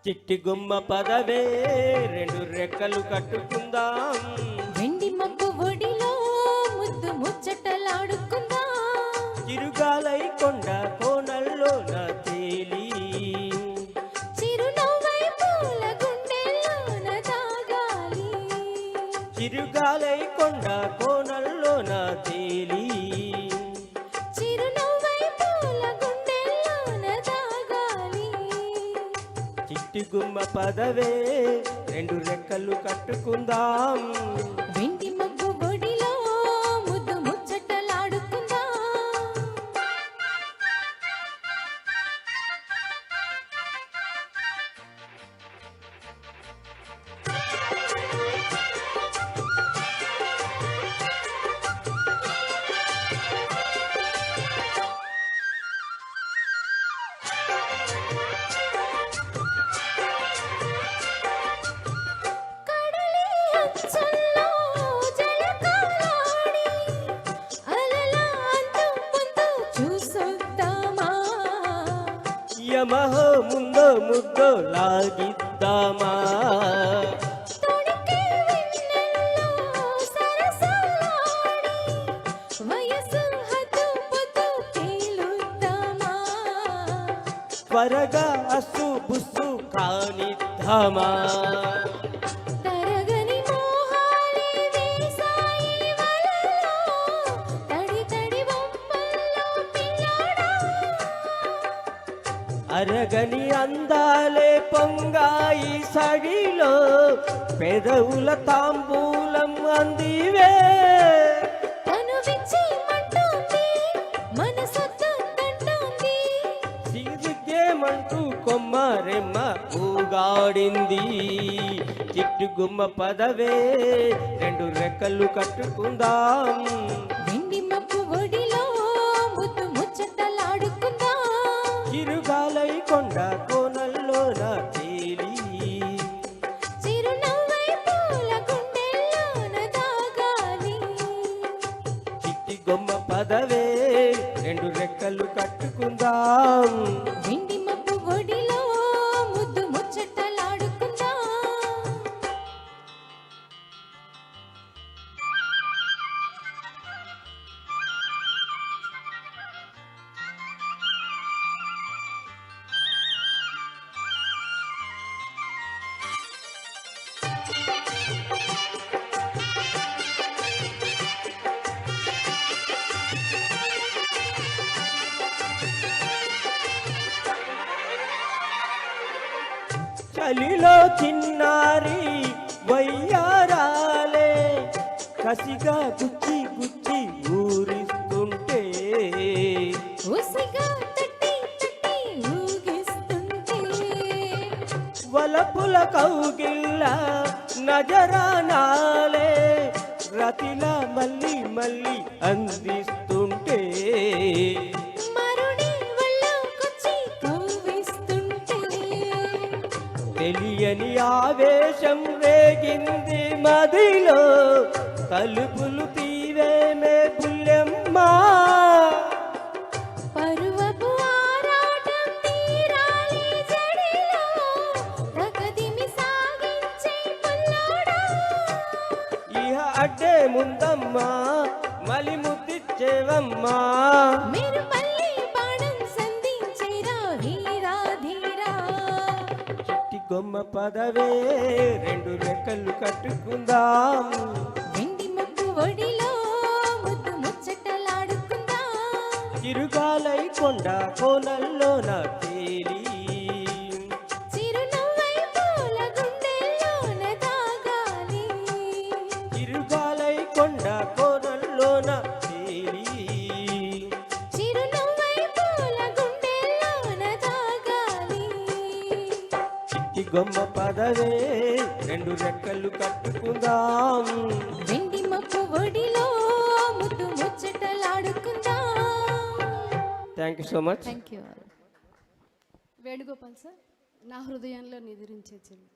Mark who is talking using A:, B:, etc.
A: చిట్టి గుమ్మ పదవే రెండు రెక్కలు కట్టుకుందాం,
B: వెండి మబ్బు ఒడిలో ముద్దు ముచ్చటలాడుకుందాం,
A: చిరుగాలై కొండ కోనల్లో నా తేలి
B: చిరునవ్వై పూల గుండెల్లోన దాగాలి,
A: చిరుగాలై కొండ కోనల్లో నా తేలి
B: చిరునవ్వై పూల గుండెల్లోన దాగాలి.
A: చిట్టి గుమ్మ పదవే రెండు రెక్కలు కట్టుకుందాం,
B: వెండి మబ్బు ఒడిలో ముద్దు ముచ్చటలాడుకుందాం. అంచుల్లో జలకాలాడి అలల అంతు పొందు చూసొద్దామా,
A: యమహో ముందో ముద్దో లాగిద్దామా,
B: తొడికే వెన్నెల్లో సరసాలాడి వయసు హద్దు పొద్దు తేలుద్దామా,
A: త్వరగా అస్సు బుస్సు కానిద్దామా,
B: తరగని మోహాలే వేసాయి వలలో తడి తడి బొమ్మల్లో పిల్లాడా,
A: అరగని అందాలే పొంగాయి సడిలో పెదవుల తాంబూలం అందివే,
B: తను విచ్చేమంటోంది మనసొద్దంటోంది,
A: సిరిగేమంటూ కొమ్మరెమ్మ ఊగాడింది. చిట్టు గుమ్మ పదవే రెండు రెక్కలు కట్టుకుందాం,
B: వెండి మబ్బు ఒడిలో ముద్దు ముచ్చటలాడుకుందాం,
A: చిరుగాలై కొండ కోనల్లో నా తేలి
B: చిరునవ్వై పూల గుండెల్లోన దాగాలి,
A: చిట్టి గుమ్మ పదవే రెండు రెక్కలు కట్టుకుందాం,
B: వెండి మబ్బు ఒడిలో ముద్దు ముచ్చటలాడుకుందాం.
A: చలిలో చిన్నారి వయ్యారాలే కసిగా గుచ్చి గుచ్చి ఊరిస్తుంటే,
B: ఉసిగా తట్టి తట్టి ఊగిస్తుంటే,
A: వలపుల కౌగిల్ల నజరానాలే రతిలా మళ్ళీ మళ్ళీ అందిస్తుంటే,
B: మరుడి ఒళ్ళోకొచ్చి కవ్విస్తుంటే,
A: తెలియని ఆవేశం రేగింది మదిలో తలుపులు తీవేమే పుల్లెమ్మా,
B: పరువపు ఆరాటం తీరాలి జడిలో తగదిమి సాగించే పుల్లోడా,
A: ఇహ అడ్డే ముందమ్మా మలి ముద్దిచ్చేవమ్మా,
B: మీరు మళ్ళీ బాణం సంధించేరా వీరా ధీరా,
A: చిట్టి కొమ్మ పదవే రెండు రెక్కలు కట్టుకుందాం,
B: వెండి మబ్బు ఒడిలో ముద్దు ముచ్చటలాడుకుందాం,
A: చిరుగాలై కొండ కోనల్లో నా తేలి
B: చిరునవ్వై పూల గుండెల్లోన దాగాలి,
A: చిరుగాలై కొండ కోనల్లో నా తేలి
B: చిరునవ్వై పూల గుండెల్లోన దాగాలి,
A: చిట్టి కొమ్మ పదవే రెండు రెక్కలు కట్టుకుందాం,
B: వెండి మబ్బు ఒడిలో ముద్దు ముచ్చటలాడుకుందాం.
A: Thank you so much.
C: Thank you. Venugopal sir, నా హృదయంలో నిద్రించే చెల్లి.